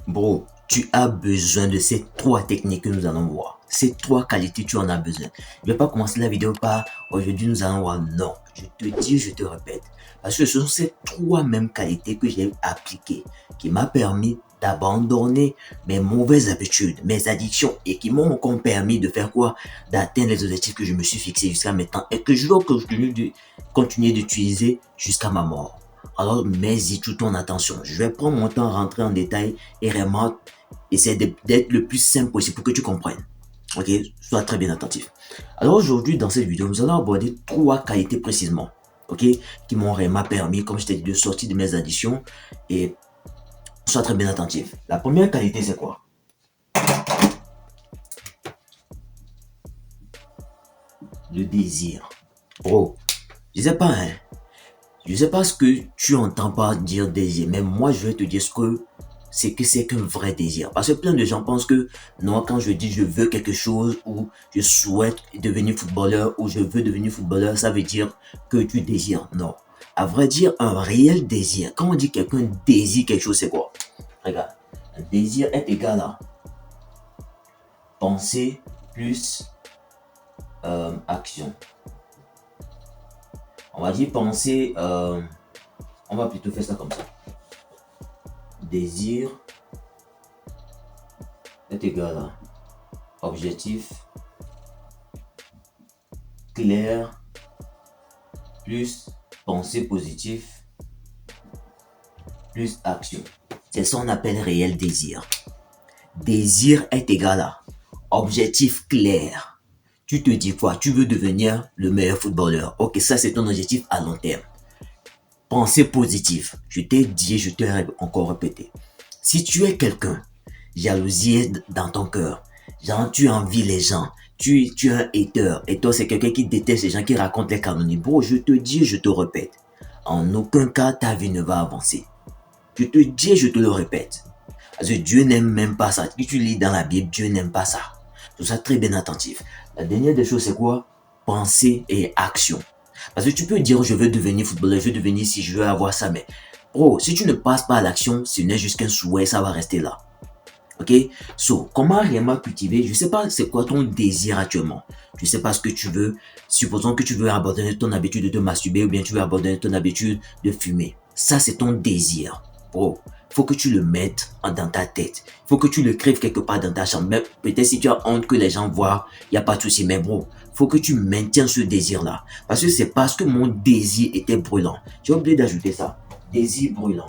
Bro, tu as besoin de ces 3 techniques que nous allons voir. Ces 3 qualités, tu en as besoin. Je ne vais pas commencer la vidéo par aujourd'hui nous allons voir. Non, je te dis, je te répète. Parce que ce sont ces 3 mêmes qualités que j'ai appliquées qui m'ont permis d'abandonner mes mauvaises habitudes, mes addictions et qui m'ont encore permis de faire quoi? D'atteindre les objectifs que je me suis fixés jusqu'à maintenant et que je vais continuer d'utiliser jusqu'à ma mort. Alors, mets-y toute ton attention. Je vais prendre mon temps à rentrer en détail et vraiment essayer d'être le plus simple possible pour que tu comprennes. Ok, sois très bien attentif. Alors aujourd'hui, dans cette vidéo, nous allons aborder 3 qualités précisément, ok, qui m'ont vraiment permis, comme je t'ai dit, de sortir de mes additions et sois très bien attentif. La première qualité, c'est quoi? Le désir. Bro, je sais pas, hein. Je sais pas ce que tu entends par dire désir, mais moi je vais te dire ce que c'est qu'un vrai désir. Parce que plein de gens pensent que non, quand je dis je veux quelque chose ou je souhaite devenir footballeur ou je veux devenir footballeur, ça veut dire que tu désires. Non. À vrai dire, un réel désir. Quand on dit quelqu'un désire quelque chose, c'est quoi? Regarde. Un désir est égal à pensée plus action. On va dire penser, on va plutôt faire ça comme ça. Désir est égal à objectif clair plus pensée positive plus action. C'est ça qu'on appelle réel désir. Désir est égal à objectif clair. Tu te dis quoi? Tu veux devenir le meilleur footballeur. Ok, ça c'est ton objectif à long terme. Pensée positive. Je t'ai dit, je t'ai encore répété. Si tu es quelqu'un, jalousie dans ton cœur, genre tu envies les gens, tu es un hater, et toi c'est quelqu'un qui déteste les gens qui racontent les calomnies. Bro, je te dis, je te répète, en aucun cas ta vie ne va avancer. Je te dis, je te le répète. Parce que Dieu n'aime même pas ça. Si tu lis dans la Bible, Dieu n'aime pas ça. Tout ça très bien attentif. La dernière des choses, c'est quoi? Pensée et action. Parce que tu peux dire, je veux devenir footballeur, je veux devenir si je veux avoir ça, mais bro, si tu ne passes pas à l'action, ce n'est juste qu'un souhait, ça va rester là. Ok? So, comment réellement cultiver? Je sais pas c'est quoi ton désir actuellement. Je sais pas ce que tu veux. Supposons que tu veux abandonner ton habitude de te masturber ou bien tu veux abandonner ton habitude de fumer. Ça, c'est ton désir. Bro, faut que tu le mettes dans ta tête. Faut que tu le crèves quelque part dans ta chambre. Peut-être si tu as honte que les gens voient, il n'y a pas de souci. Mais bro, faut que tu maintiens ce désir-là. Parce que c'est parce que mon désir était brûlant. J'ai oublié d'ajouter ça. Désir brûlant.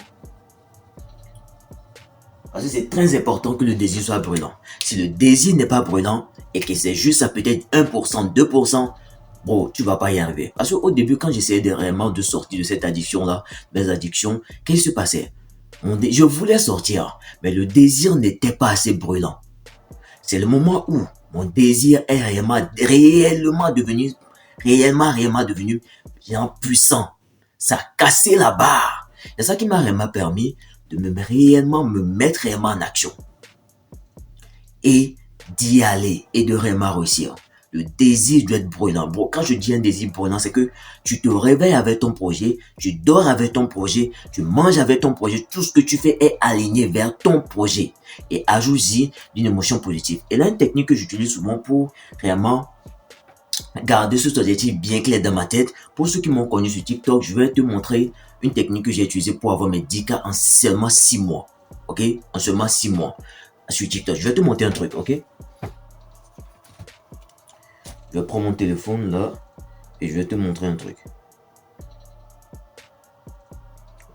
Parce que c'est très important que le désir soit brûlant. Si le désir n'est pas brûlant et que c'est juste à peut-être 1%, 2%, bro, tu vas pas y arriver. Parce qu'au début, quand j'essayais réellement de sortir de cette addiction-là, mes addictions, qu'est-ce qui se passait? Je voulais sortir, mais le désir n'était pas assez brûlant. C'est le moment où mon désir est réellement devenu genre puissant. Ça a cassé la barre. C'est ça qui m'a réellement permis de me mettre réellement en action. Et d'y aller et de réellement réussir. Le désir doit être brûlant. Bon, quand je dis un désir brûlant, c'est que tu te réveilles avec ton projet, tu dors avec ton projet, tu manges avec ton projet, tout ce que tu fais est aligné vers ton projet. Et ajoute-y une émotion positive. Et là, une technique que j'utilise souvent pour vraiment garder ce objectif bien clair dans ma tête. Pour ceux qui m'ont connu sur TikTok, je vais te montrer une technique que j'ai utilisée pour avoir mes 10K en seulement 6 mois. Ok? En seulement 6 mois sur TikTok. Je vais te montrer un truc, ok? Je vais prendre mon téléphone là et je vais te montrer un truc.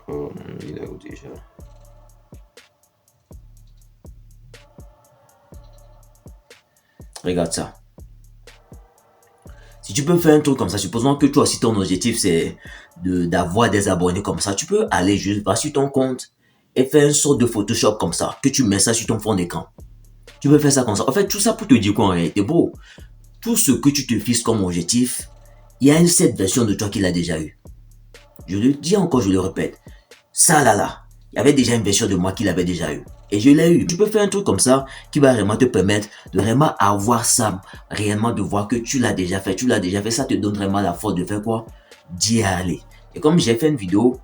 Oh, il est où déjà? Regarde ça. Si tu peux faire un truc comme ça, supposons que toi aussi ton objectif c'est d'avoir des abonnés comme ça, tu peux aller juste sur ton compte et faire une sorte de Photoshop comme ça, que tu mets ça sur ton fond d'écran. Tu peux faire ça comme ça. En fait, tout ça pour te dire quoi en réalité, bro. Tout ce que tu te fixes comme objectif, il y a cette version de toi qui l'a déjà eu. Je le dis encore, je le répète. Ça là, il y avait déjà une version de moi qui l'avait déjà eu. Et je l'ai eu. Tu peux faire un truc comme ça qui va vraiment te permettre de vraiment avoir ça, réellement de voir que tu l'as déjà fait. Tu l'as déjà fait, ça te donne vraiment la force de faire quoi? D'y aller. Et comme j'ai fait une vidéo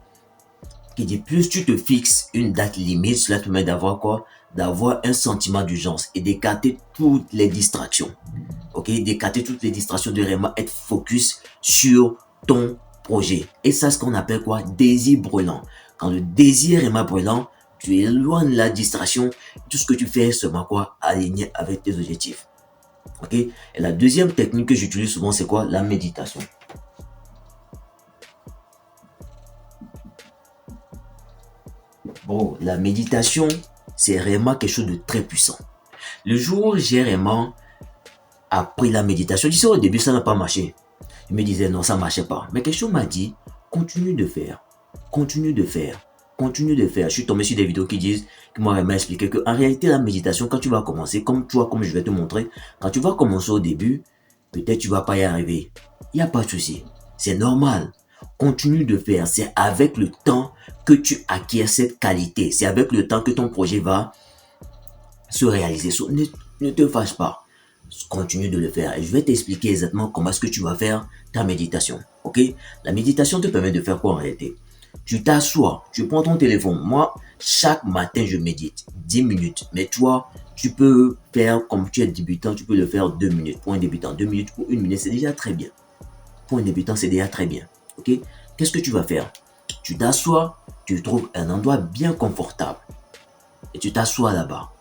qui dit plus tu te fixes une date limite, cela te permet d'avoir quoi? D'avoir un sentiment d'urgence et d'écarter toutes les distractions. Ok? D'écarter toutes les distractions, de vraiment être focus sur ton projet. Et ça, ce qu'on appelle quoi? Désir brûlant. Quand le désir est brûlant, tu éloignes la distraction. Tout ce que tu fais est seulement quoi? Aligné avec tes objectifs. Ok? Et la deuxième technique que j'utilise souvent, c'est quoi? La méditation. Bon, la méditation, c'est vraiment quelque chose de très puissant. Le jour où j'ai vraiment appris la méditation, tu sais, au début, ça n'a pas marché. Je me disais, non, ça ne marchait pas. Mais quelque chose m'a dit, continue de faire. Continue de faire. Continue de faire. Je suis tombé sur des vidéos qui m'ont vraiment expliqué qu'en réalité, la méditation, quand tu vas commencer, comme je vais te montrer, quand tu vas commencer au début, peut-être tu vas pas y arriver. Il n'y a pas de souci. C'est normal. Continue de faire. C'est avec le temps que tu acquiers cette qualité. C'est avec le temps que ton projet va se réaliser. Ne te fâche pas. Continue de le faire. Et je vais t'expliquer exactement comment est-ce que tu vas faire ta méditation. Ok? La méditation te permet de faire quoi en réalité? Tu t'assois, tu prends ton téléphone. Moi, chaque matin, je médite 10 minutes. Mais toi, tu peux faire, comme tu es débutant, tu peux le faire 2 minutes. Pour un débutant, 2 minutes pour 1 minute, c'est déjà très bien. Pour un débutant, c'est déjà très bien. Ok? Qu'est-ce que tu vas faire? Tu t'assois, tu trouves un endroit bien confortable. Et tu t'assois là-bas.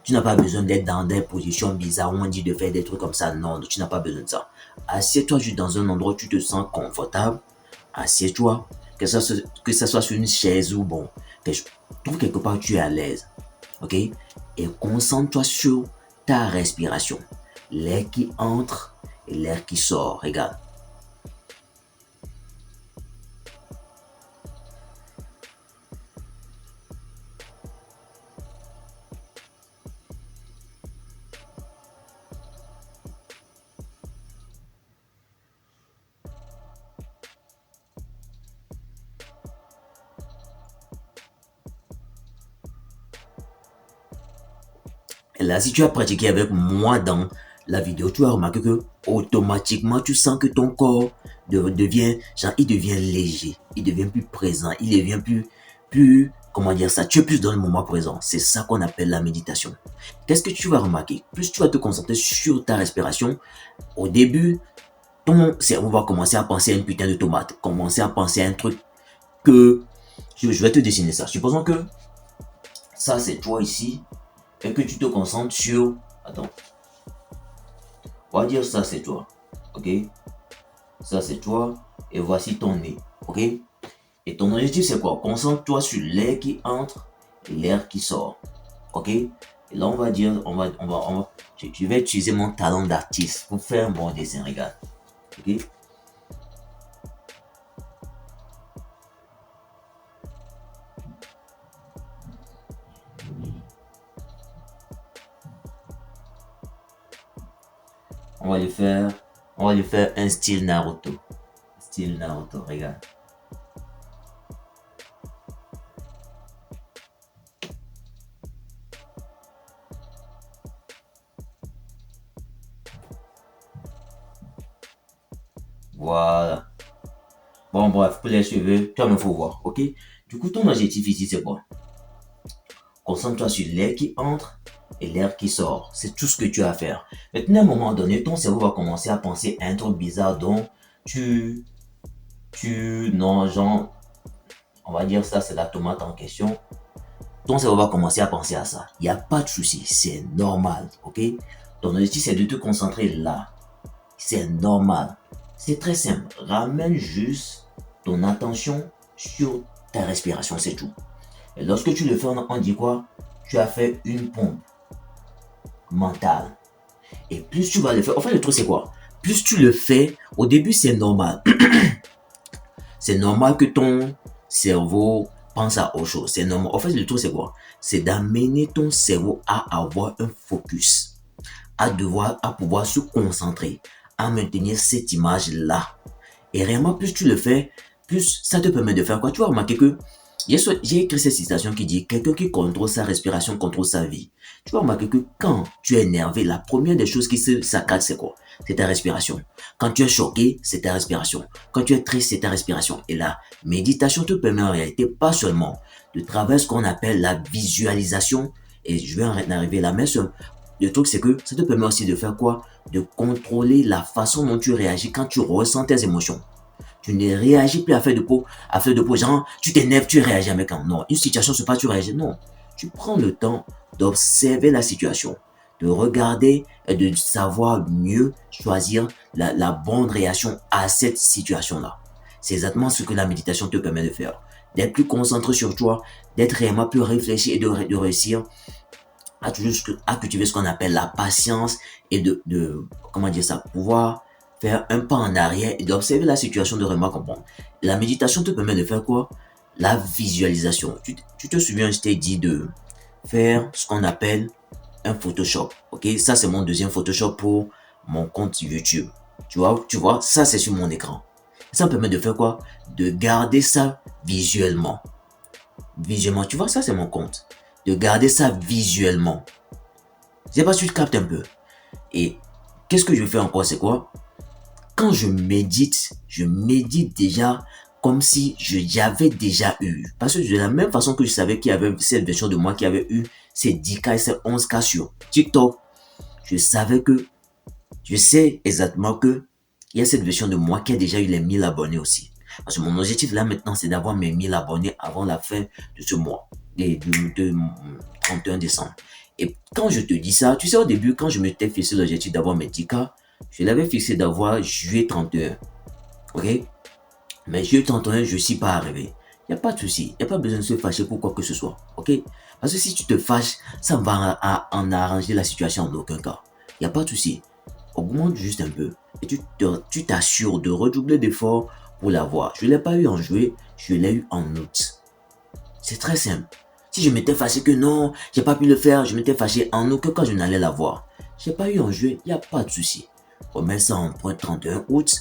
Tu n'as pas besoin d'être dans des positions bizarres où on dit de faire des trucs comme ça. Non, tu n'as pas besoin de ça. Assieds-toi juste dans un endroit où tu te sens confortable. Assieds-toi. Que ça soit sur une chaise ou bon. Trouve quelque part où tu es à l'aise. Ok? Et concentre-toi sur ta respiration. L'air qui entre et l'air qui sort. Regarde. Et là, si tu as pratiqué avec moi dans la vidéo, tu vas remarquer que automatiquement, tu sens que ton corps devient léger, il devient plus présent, il devient comment dire ça, tu es plus dans le moment présent. C'est ça qu'on appelle la méditation. Qu'est-ce que tu vas remarquer? Plus tu vas te concentrer sur ta respiration, au début, ton cerveau va commencer à penser à une putain de tomate, commencer à penser à un truc que je vais te dessiner ça. Supposons que ça, c'est toi ici, et que tu te concentres sur... Attends. On va dire ça, c'est toi. Ok? Ça, c'est toi. Et voici ton nez. Ok? Et ton objectif, c'est quoi? Concentre-toi sur l'air qui entre et l'air qui sort. Ok? Et là, on va dire... Je vais utiliser mon talent d'artiste pour faire un bon dessin. Regarde. Ok? On va lui faire un style Naruto. Style Naruto, regarde. Voilà. Bon, bref, pour les cheveux, toi, il faut voir, ok? Du coup, ton objectif ici, c'est quoi? Concentre-toi sur l'air qui entre et l'air qui sort. C'est tout ce que tu as à faire. Maintenant, à un moment donné, ton cerveau va commencer à penser à un truc bizarre dont non, genre, on va dire ça, c'est la tomate en question. Ton cerveau va commencer à penser à ça. Il n'y a pas de souci, c'est normal, ok? Ton objectif, c'est de te concentrer là. C'est normal. C'est très simple. Ramène juste ton attention sur ta respiration, c'est tout. Et lorsque tu le fais, on dit quoi? Tu as fait une pompe mentale. Et plus tu vas le faire, en fait, le truc, c'est quoi? Plus tu le fais, au début, c'est normal. C'est normal que ton cerveau pense à autre chose. C'est normal. En fait, le truc, c'est quoi? C'est d'amener ton cerveau à avoir un focus, à pouvoir se concentrer, à maintenir cette image-là. Et réellement, plus tu le fais, plus ça te permet de faire quoi? Tu vas remarquer que J'ai écrit cette citation qui dit: quelqu'un qui contrôle sa respiration contrôle sa vie. Tu vas remarquer que quand tu es énervé, la première des choses qui se saccadent, c'est quoi? C'est ta respiration. Quand tu es choqué, c'est ta respiration. Quand tu es triste, c'est ta respiration. Et la méditation te permet en réalité pas seulement de travailler ce qu'on appelle la visualisation, et je vais en arriver là, mais le truc c'est que ça te permet aussi de faire quoi? De contrôler la façon dont tu réagis quand tu ressens tes émotions. Tu ne réagis plus à fleur de peau, genre, tu t'énerves, tu réagis avec un non. Une situation se passe, tu réagis. Non. Tu prends le temps d'observer la situation, de regarder et de savoir mieux choisir la bonne réaction à cette situation-là. C'est exactement ce que la méditation te permet de faire. D'être plus concentré sur toi, d'être réellement plus réfléchi et de réussir à cultiver ce qu'on appelle la patience et comment dire ça, pouvoir faire un pas en arrière et d'observer la situation, de vraiment comprendre. La méditation te permet de faire quoi? La visualisation. Tu te souviens, je t'ai dit de faire ce qu'on appelle un Photoshop. Ok, ça c'est mon deuxième Photoshop pour mon compte YouTube. Tu vois, ça c'est sur mon écran. Ça me permet de faire quoi? De garder ça visuellement. Visuellement, tu vois, ça c'est mon compte. De garder ça visuellement. Je sais pas si tu captes un peu. Et qu'est-ce que je fais encore? C'est quoi? Quand je médite déjà comme si j'avais déjà eu. Parce que de la même façon que je savais qu'il y avait cette version de moi qui avait eu ces 10K et ces 11K sur TikTok, je sais exactement que il y a cette version de moi qui a déjà eu les 1000 abonnés aussi. Parce que mon objectif là maintenant, c'est d'avoir mes 1000 abonnés avant la fin de ce mois, de 31 décembre. Et quand je te dis ça, tu sais, au début, quand je m'étais fixé l'objectif d'avoir mes 10K, je l'avais fixé d'avoir juillet 31. Ok? Mais juillet 31, je ne suis pas arrivé. Il n'y a pas de souci. Il n'y a pas besoin de se fâcher pour quoi que ce soit. Ok? Parce que si tu te fâches, ça va en arranger la situation en aucun cas. Il n'y a pas de souci. Augmente juste un peu. Et tu t'assures de redoubler d'efforts pour l'avoir. Je ne l'ai pas eu en juillet, je l'ai eu en août. C'est très simple. Si je m'étais fâché que non, j'ai pas pu le faire, je m'étais fâché en aucun cas je n'allais l'avoir. J'ai pas eu en juillet, il n'y a pas de souci. Remets ça en point 31 août.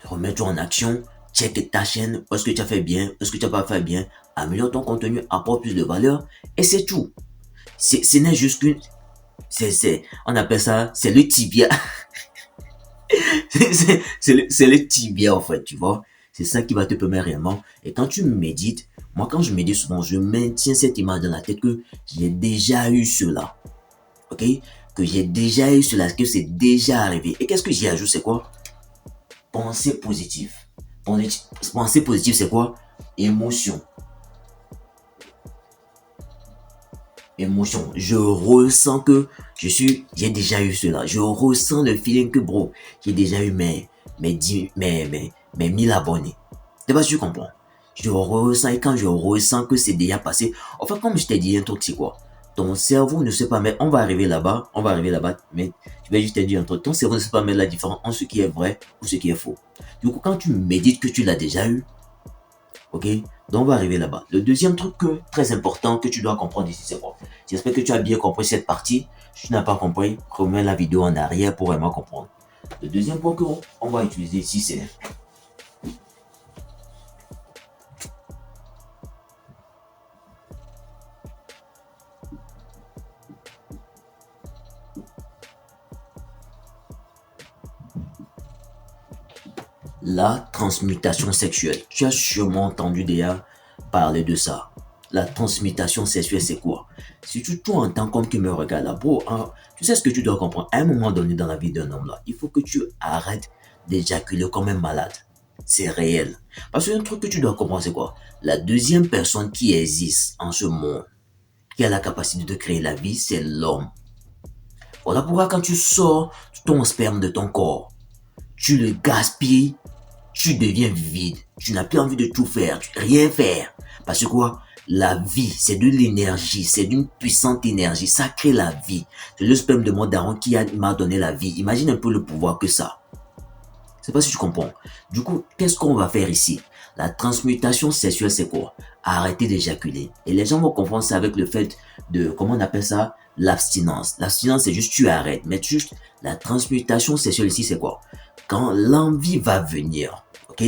Remets-toi en action. Check ta chaîne. Est-ce que tu as fait bien? Est-ce que tu n'as pas fait bien? Améliore ton contenu, apporte plus de valeur. Et c'est tout. Ce n'est juste qu'une... on appelle ça, c'est le tibia. c'est le tibia en fait, tu vois. C'est ça qui va te permettre réellement. Et quand tu médites, moi quand je médite souvent, je maintiens cette image dans la tête que j'ai déjà eu cela. Ok? Que j'ai déjà eu cela, que c'est déjà arrivé. Et qu'est-ce que j'y ajoute, c'est quoi? Pensée positive. Pensée positive, c'est quoi? Émotion. Émotion. Je ressens que j'ai déjà eu cela. Je ressens le feeling que, bro, j'ai déjà eu mes 1000 abonnés. C'est pas si tu comprends. Je ressens, et quand je ressens que c'est déjà passé, enfin, comme je t'ai dit un truc, c'est quoi? Ton cerveau ne sait pas mettre, on va arriver là-bas, mais je vais juste te dire un truc. Ton cerveau ne sait pas mettre la différence entre ce qui est vrai ou ce qui est faux. Du coup, quand tu médites que tu l'as déjà eu, ok, donc on va arriver là-bas. Le deuxième truc très important que tu dois comprendre ici, c'est quoi? J'espère que tu as bien compris cette partie. Si tu n'as pas compris, remets la vidéo en arrière pour vraiment comprendre. Le deuxième point qu'on va utiliser ici, c'est la transmutation sexuelle. Tu as sûrement entendu déjà parler de ça. La transmutation sexuelle, c'est quoi? Si tu toi en tant qu'homme qui me regarde là, bro, hein, tu sais ce que tu dois comprendre. À un moment donné dans la vie d'un homme là, il faut que tu arrêtes d'éjaculer comme un malade. C'est réel. Parce qu'un truc que tu dois comprendre, c'est quoi? La deuxième personne qui existe en ce monde, qui a la capacité de créer la vie, c'est l'homme. Voilà pourquoi quand tu sors ton sperme de ton corps, tu le gaspilles, tu deviens vide. Tu n'as plus envie de tout faire, rien faire. Parce que quoi? La vie, c'est de l'énergie, c'est d'une puissante énergie. Ça crée la vie. C'est le sperme de mon daron qui m'a donné la vie. Imagine un peu le pouvoir que ça. Je sais pas si tu comprends. Du coup, qu'est-ce qu'on va faire ici? La transmutation sexuelle, c'est quoi? Arrêter d'éjaculer. Et les gens vont comprendre ça avec le fait de, comment on appelle ça? L'abstinence. L'abstinence, c'est juste tu arrêtes. Mais juste, la transmutation sexuelle ici, c'est quoi? Quand l'envie va venir, ok?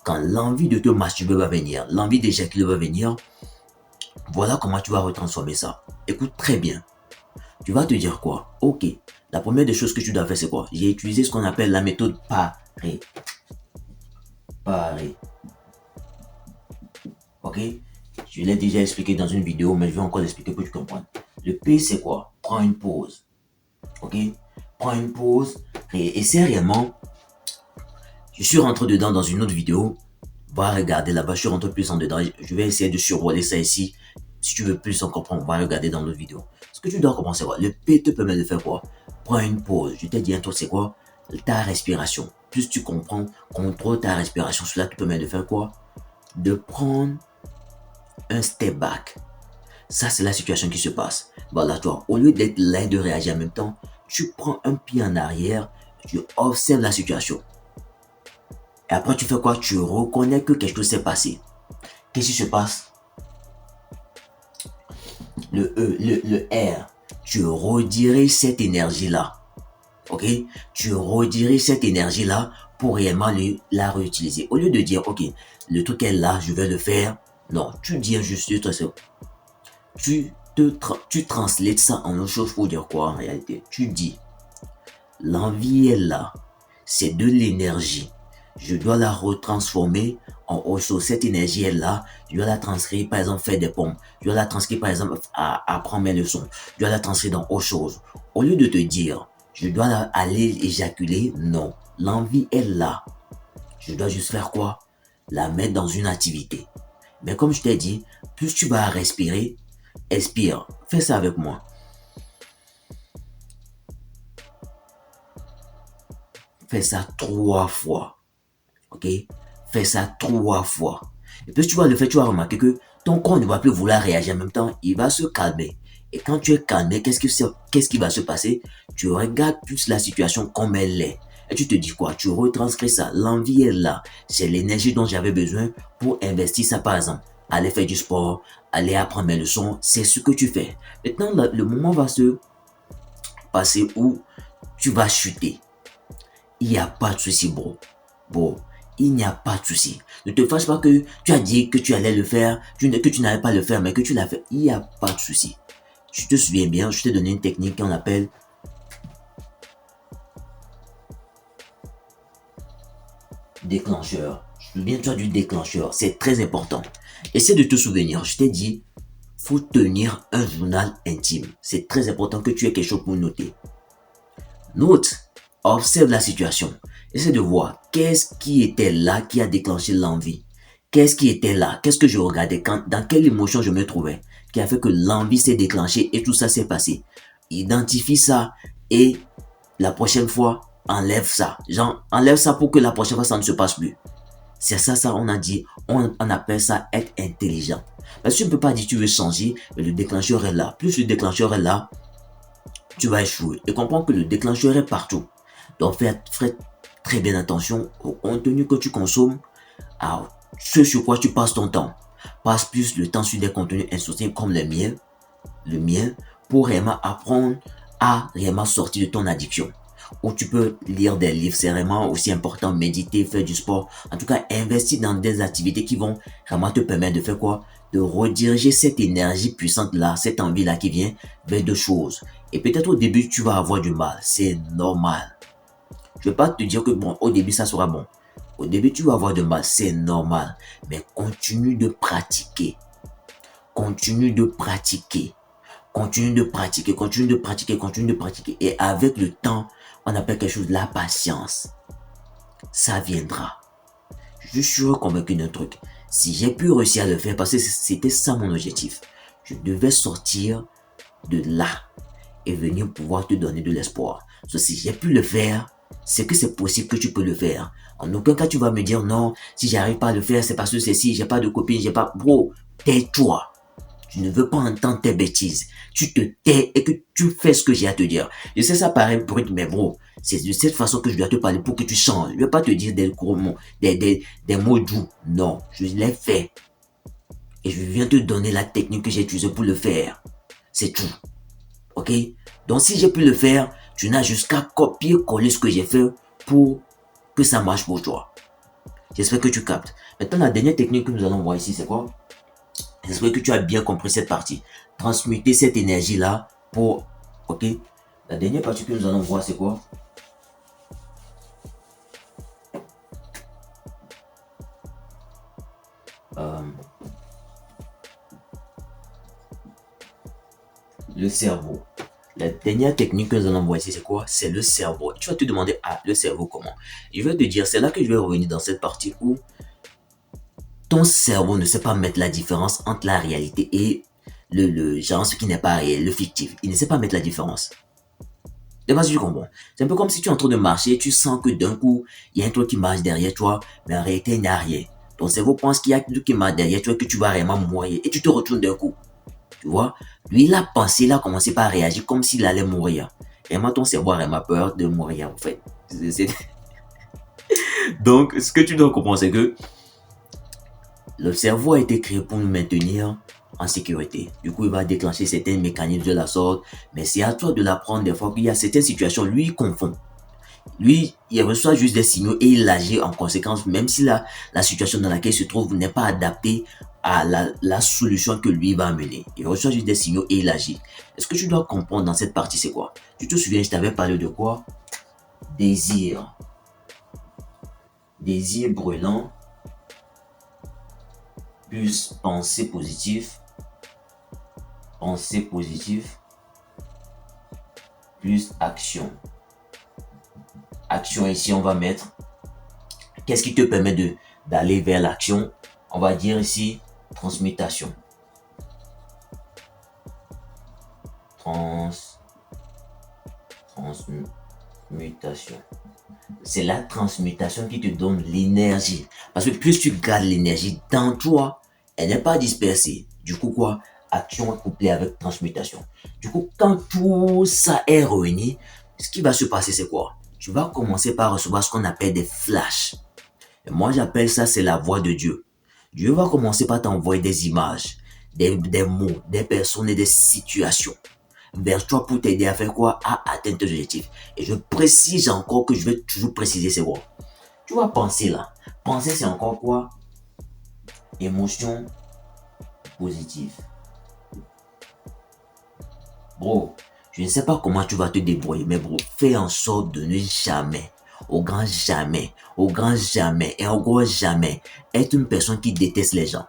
quand l'envie de te masturber va venir, l'envie d'éjaculer va venir, voilà comment tu vas retransformer ça. Écoute très bien. Tu vas te dire quoi? Ok, la première des choses que tu dois faire, c'est quoi? J'ai utilisé ce qu'on appelle la méthode paré. Paré. Ok? Je l'ai déjà expliqué dans une vidéo, mais je vais encore l'expliquer pour que tu comprennes. Le P, c'est quoi? Prends une pause. Ok? Prends une pause et essaie réellement. Je suis rentré dedans dans une autre vidéo. Va regarder là-bas, je suis rentré plus en dedans. Je vais essayer de survoler ça ici. Si tu veux plus en comprendre, va regarder dans l'autre vidéo. Ce que tu dois comprendre, c'est quoi? Le P te permet de faire quoi? Prends une pause. Je t'ai dit un truc, c'est quoi? Ta respiration. Plus tu comprends, contrôle ta respiration. Cela te permet de faire quoi? De prendre un step back. Ça, c'est la situation qui se passe. Voilà, toi, au lieu d'être là et de réagir en même temps, tu prends un pied en arrière, tu observes la situation. Et après, tu fais quoi? Tu reconnais que quelque chose s'est passé. Qu'est-ce qui se passe? Le E, le R. Tu rediriges cette énergie-là. Ok? Tu rediriges cette énergie-là pour réellement la réutiliser. Au lieu de dire, ok, le truc est là, je vais le faire. Non, tu dis juste, tu translates ça en autre chose pour dire quoi en réalité? Tu dis, l'envie est là. C'est de l'énergie. Je dois la retransformer en autre chose. Cette énergie est là. Je dois la transcrire, par exemple, faire des pompes. Je dois la transcrire, par exemple, à apprendre mes leçons. Je dois la transcrire dans autre chose. Au lieu de te dire, je dois aller éjaculer, non. L'envie est là. Je dois juste faire quoi? La mettre dans une activité. Mais comme je t'ai dit, plus tu vas respirer, expire. Fais ça avec moi. Fais ça 3 fois. Ok? Fais ça 3 fois. Et puis tu vas le faire, tu vas remarquer que ton corps ne va plus vouloir réagir en même temps. Il va se calmer. Et quand tu es calmé, qu'est-ce qui va se passer? Tu regardes plus la situation comme elle est. Et tu te dis quoi? Tu retranscris ça. L'envie est là. C'est l'énergie dont j'avais besoin pour investir ça, par exemple. Aller faire du sport, aller apprendre mes leçons. C'est ce que tu fais. Maintenant, le moment va se passer où tu vas chuter. Il n'y a pas de souci, bro. Bon, il n'y a pas de souci. Ne te fâche pas que tu as dit que tu allais le faire, que tu n'allais pas le faire, mais que tu l'as fait. Il n'y a pas de souci. Tu te souviens bien, je t'ai donné une technique qu'on appelle déclencheur. Souviens-toi du déclencheur. C'est très important. Essaie de te souvenir. Je t'ai dit, faut tenir un journal intime. C'est très important que tu aies quelque chose pour noter. Note, observe la situation. Essaie de voir qu'est-ce qui était là qui a déclenché l'envie. Qu'est-ce qui était là? Qu'est-ce que je regardais? Dans quelle émotion je me trouvais? Qui a fait que l'envie s'est déclenchée et tout ça s'est passé. Identifie ça et la prochaine fois, enlève ça. Genre, enlève ça pour que la prochaine fois, ça ne se passe plus. C'est ça, on a dit, on appelle ça être intelligent. Parce que tu ne peux pas dire tu veux changer, mais le déclencheur est là. Plus le déclencheur est là, tu vas échouer. Et comprends que le déclencheur est partout. Donc, fais très bien attention au contenu que tu consommes, à ce sur quoi tu passes ton temps. Passe plus le temps sur des contenus insoutenus comme le mien, pour réellement apprendre à réellement sortir de ton addiction. Ou tu peux lire des livres, c'est vraiment aussi important, méditer, faire du sport. En tout cas, investir dans des activités qui vont vraiment te permettre de faire quoi? De rediriger cette énergie puissante-là, cette envie-là qui vient vers deux choses. Et peut-être au début, tu vas avoir du mal. C'est normal. Je ne vais pas te dire que bon, au début, ça sera bon. Au début, tu vas avoir du mal. C'est normal. Mais continue de pratiquer. Continue de pratiquer. Continue de pratiquer, continue de pratiquer, continue de pratiquer. Et avec le temps, on appelle quelque chose la patience. Ça viendra. Je suis convaincu d'un truc. Si j'ai pu réussir à le faire, parce que c'était ça mon objectif, je devais sortir de là et venir pouvoir te donner de l'espoir. So, si j'ai pu le faire, c'est que c'est possible que tu peux le faire. En aucun cas, tu vas me dire non, si j'arrive pas à le faire, c'est parce que c'est si, j'ai pas de copine, j'ai pas... Bro, tais-toi. Tu ne veux pas entendre tes bêtises. Tu te tais et que tu fais ce que j'ai à te dire. Je sais ça paraît brut, mais bro, c'est de cette façon que je dois te parler pour que tu changes. Je ne vais pas te dire des gros mots, des mots doux. Non, je l'ai fait. Et je viens te donner la technique que j'ai utilisée pour le faire. C'est tout. Ok? Donc si j'ai pu le faire, tu n'as jusqu'à copier-coller ce que j'ai fait pour que ça marche pour toi. J'espère que tu captes. Maintenant, la dernière technique que nous allons voir ici, c'est quoi? J'espère que tu as bien compris cette partie. Transmuter cette énergie-là pour... Ok? La dernière partie que nous allons voir, c'est quoi? Le cerveau. La dernière technique que nous allons voir ici, c'est quoi? C'est le cerveau. Tu vas te demander, ah, le cerveau comment? Je vais te dire, c'est là que je vais revenir dans cette partie où ton cerveau ne sait pas mettre la différence entre la réalité et le genre, ce qui n'est pas réel, le fictif. Il ne sait pas mettre la différence. Et vas-y, tu comprends. C'est un peu comme si tu es en train de marcher et tu sens que d'un coup, il y a un truc qui marche derrière toi, mais en réalité, il n'y a rien. Ton cerveau pense qu'il y a un truc qui marche derrière toi et que tu vas réellement mourir. Et tu te retournes d'un coup. Tu vois? Lui, il a pensé, il a commencé par réagir comme s'il allait mourir. Et moi, ton cerveau a vraiment peur de mourir, en fait. Donc, ce que tu dois comprendre, c'est que le cerveau a été créé pour nous maintenir en sécurité. Du coup, il va déclencher certains mécanismes de la sorte. Mais c'est à toi de l'apprendre des fois qu'il y a certaines situations, lui, il confond. Lui, il reçoit juste des signaux et il agit en conséquence, même si la situation dans laquelle il se trouve n'est pas adaptée à la solution que lui va amener. Il reçoit juste des signaux et il agit. Est-ce que tu dois comprendre dans cette partie, c'est quoi? Tu te souviens, je t'avais parlé de quoi? Désir. Désir brûlant, plus pensée positive. Pensée positive, plus action. Action ici, on va mettre. Qu'est-ce qui te permet d'aller vers l'action? On va dire ici, transmutation. Transmutation. C'est la transmutation qui te donne l'énergie. Parce que plus tu gardes l'énergie dans toi, elle n'est pas dispersée. Du coup, quoi? Action couplée avec transmutation. Du coup, quand tout ça est réuni, ce qui va se passer, c'est quoi? Tu vas commencer par recevoir ce qu'on appelle des flashs. Et moi, j'appelle ça, c'est la voix de Dieu. Dieu va commencer par t'envoyer des images, des mots, des personnes et des situations vers toi pour t'aider à faire quoi? À atteindre tes objectifs. Et je précise encore que je vais toujours préciser c'est quoi. Tu vas penser là. Penser c'est encore quoi? Émotion positive. Bro, je ne sais pas comment tu vas te débrouiller, mais bro, fais en sorte de ne jamais, au grand jamais, au grand jamais et au gros jamais, être une personne qui déteste les gens.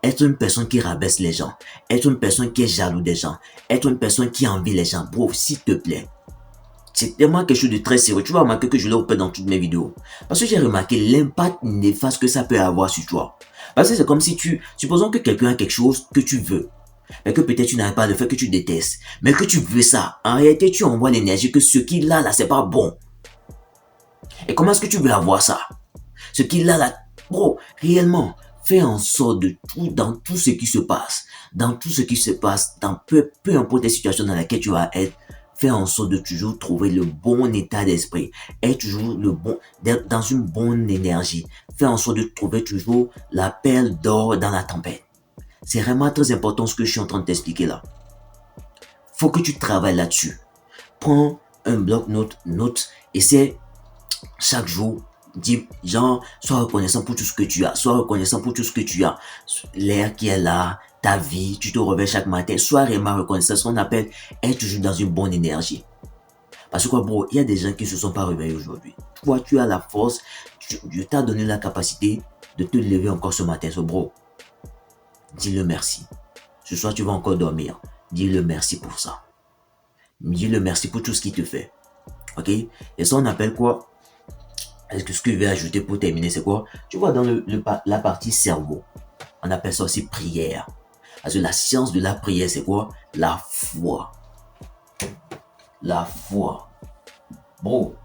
Être une personne qui rabaisse les gens. Être une personne qui est jaloux des gens. Être une personne qui envie les gens. Bro, s'il te plaît. C'est tellement quelque chose de très sérieux. Tu vas remarquer que je le répète dans toutes mes vidéos. Parce que j'ai remarqué l'impact néfaste que ça peut avoir sur toi. Parce que c'est comme si supposons que quelqu'un a quelque chose que tu veux. Mais que peut-être tu n'arrives pas à le faire, que tu détestes. Mais que tu veux ça. En réalité, tu envoies l'énergie que ce qu'il a là, c'est pas bon. Et comment est-ce que tu veux avoir ça? Ce qu'il a là, bro, réellement. Fais en sorte de tout, dans tout ce qui se passe, dans tout ce qui se passe, dans peu importe les situations dans lesquelles tu vas être, fais en sorte de toujours trouver le bon état d'esprit, être toujours dans une bonne énergie. Fais en sorte de trouver toujours la perle d'or dans la tempête. C'est vraiment très important ce que je suis en train de t'expliquer là. Faut que tu travailles là-dessus. Prends un bloc-notes, essaie chaque jour. Dis, genre, sois reconnaissant pour tout ce que tu as. Sois reconnaissant pour tout ce que tu as. L'air qui est là, ta vie, tu te réveilles chaque matin. Sois vraiment reconnaissant. Ce qu'on appelle être toujours dans une bonne énergie. Parce que quoi, bro, il y a des gens qui ne se sont pas réveillés aujourd'hui. Toi, tu as la force. Dieu t'a donné la capacité de te lever encore ce matin. So, bro, dis-le merci. Ce soir, tu vas encore dormir. Dis-le merci pour ça. Dis-le merci pour tout ce qu'il te fait. Ok? Et ça, on appelle quoi? Est-ce que ce que je vais ajouter pour terminer, c'est quoi? Tu vois, dans la partie cerveau, on appelle ça aussi prière. Parce que la science de la prière, c'est quoi? La foi. La foi. Bro,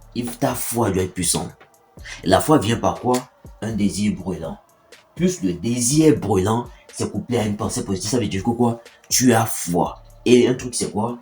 ta foi doit être puissante. Et la foi vient par quoi? Un désir brûlant. Plus le désir brûlant, c'est couplé à une pensée positive. Ça veut dire quoi? Tu as foi. Et un truc, c'est quoi?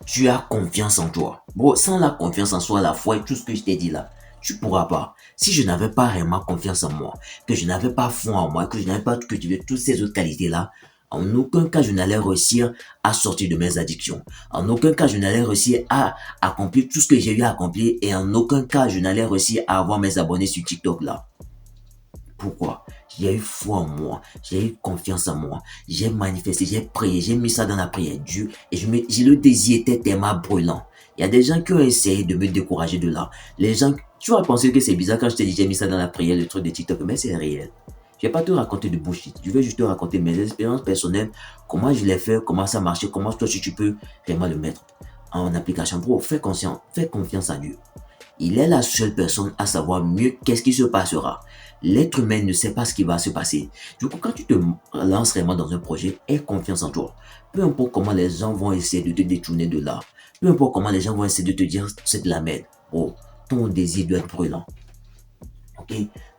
Tu as confiance en toi. Bro, sans la confiance en soi, la foi et tout ce que je t'ai dit là, tu pourras pas. Si je n'avais pas réellement confiance en moi, que je n'avais pas foi en moi, que je n'avais pas cultivé toutes ces autres qualités là, En aucun cas, je n'allais réussir à sortir de mes addictions. En aucun cas, je n'allais réussir à accomplir tout ce que j'ai eu à accomplir. Et en aucun cas, je n'allais réussir à avoir mes abonnés sur TikTok là. Pourquoi? J'ai eu foi en moi, j'ai eu confiance en moi, j'ai manifesté, j'ai prié, j'ai mis ça dans la prière Dieu et le désir était tellement brûlant. Il y a des gens qui ont essayé de me décourager de là. Les gens, tu vas penser que c'est bizarre quand je te dis j'ai mis ça dans la prière, le truc de TikTok, mais c'est réel. Je vais pas te raconter de bullshit, je vais juste te raconter mes expériences personnelles, comment je l'ai fait, comment ça marchait, comment toi si tu peux vraiment le mettre en application. Bro, fais confiance à Dieu. Il est la seule personne à savoir mieux qu'est-ce qui se passera. L'être humain ne sait pas ce qui va se passer. Du coup, quand tu te lances vraiment dans un projet, aie confiance en toi. Peu importe comment les gens vont essayer de te détourner de là. Peu importe comment les gens vont essayer de te dire c'est de la merde. Oh, ton désir doit être brûlant. Ok?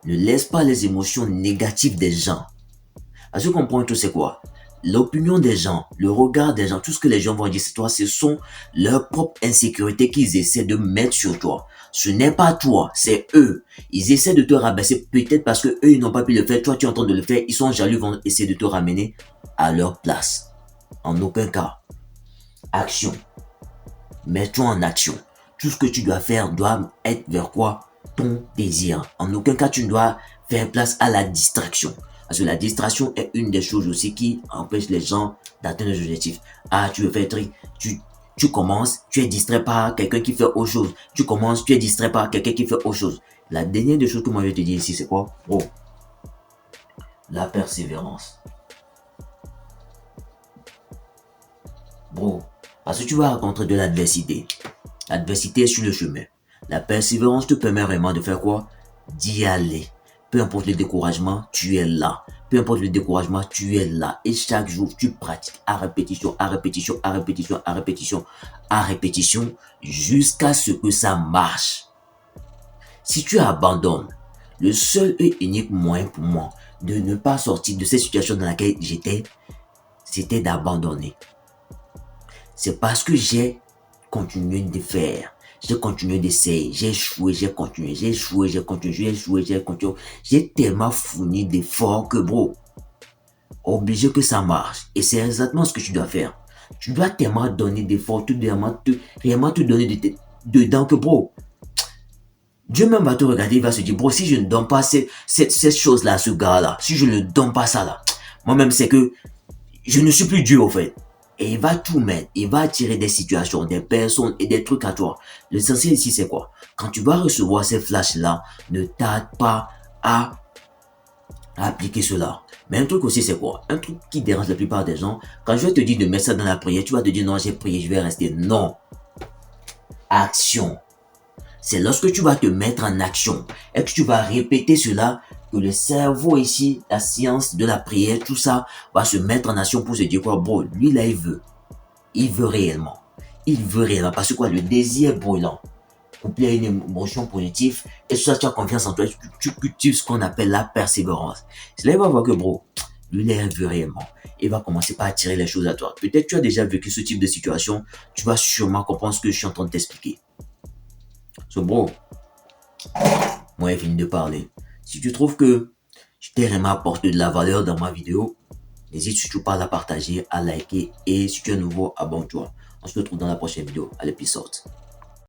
Ne laisse pas les émotions négatives des gens. Parce que comprends tout c'est quoi? L'opinion des gens, le regard des gens, tout ce que les gens vont dire sur toi, ce sont leurs propres insécurités qu'ils essaient de mettre sur toi. Ce n'est pas toi, c'est eux. Ils essaient de te rabaisser peut-être parce que eux ils n'ont pas pu le faire. Toi, tu es en train de le faire. Ils sont jaloux, ils vont essayer de te ramener à leur place. En aucun cas. Action. Mets-toi en action. Tout ce que tu dois faire doit être vers quoi? Ton désir. En aucun cas, tu ne dois faire place à la distraction. Parce que la distraction est une des choses aussi qui empêche les gens d'atteindre leurs objectifs. Ah, tu veux faire un truc, tu commences, tu es distrait par quelqu'un qui fait autre chose. Tu commences, tu es distrait par quelqu'un qui fait autre chose. La dernière des choses que moi je vais te dire ici, c'est quoi? Oh, la persévérance. Bro, parce que tu vas rencontrer de l'adversité. L'adversité est sur le chemin. La persévérance te permet vraiment de faire quoi? D'y aller. Peu importe le découragement, tu es là. Peu importe le découragement, tu es là. Et chaque jour, tu pratiques à répétition, à répétition, à répétition, à répétition, à répétition, jusqu'à ce que ça marche. Si tu abandonnes, le seul et unique moyen pour moi de ne pas sortir de cette situation dans laquelle j'étais, c'était d'abandonner. C'est parce que j'ai continué de faire. J'ai continué d'essayer. J'ai échoué, j'ai continué. J'ai échoué, j'ai continué. J'ai échoué, j'ai continué. J'ai tellement fourni d'efforts que, bro, obligé que ça marche. Et c'est exactement ce que tu dois faire. Tu dois tellement donner d'efforts, vraiment te donner dedans que, bro, Dieu même va te regarder, il va se dire, bro, si je ne donne pas cette chose-là à ce gars-là, si je ne donne pas ça là, moi-même, c'est que je ne suis plus Dieu, au fait. Et il va tout mettre. Il va attirer des situations, des personnes et des trucs à toi. L'essentiel ici, c'est quoi? Quand tu vas recevoir ces flashs-là, ne tarde pas à appliquer cela. Mais un truc aussi, c'est quoi? Un truc qui dérange la plupart des gens. Quand je vais te dire de mettre ça dans la prière, tu vas te dire, non, j'ai prié, je vais rester. Non. Action. C'est lorsque tu vas te mettre en action et que tu vas répéter cela que le cerveau ici, la science de la prière, tout ça va se mettre en action pour se dire quoi, bon, lui là il veut. Il veut réellement. Il veut réellement parce que quoi, le désir est brûlant. Couplé à une émotion positive et ça tu as confiance en toi, tu cultives ce qu'on appelle la persévérance. C'est là il va voir que bro, lui là il veut réellement. Il va commencer par attirer les choses à toi. Peut-être tu as déjà vécu ce type de situation, tu vas sûrement comprendre ce que je suis en train de t'expliquer. So bro, moi j'ai fini de parler. Si tu trouves que je t'ai vraiment apporté de la valeur dans ma vidéo, n'hésite surtout pas à la partager, à liker et si tu es nouveau, abonne-toi. On se retrouve dans la prochaine vidéo. Allez, peace out.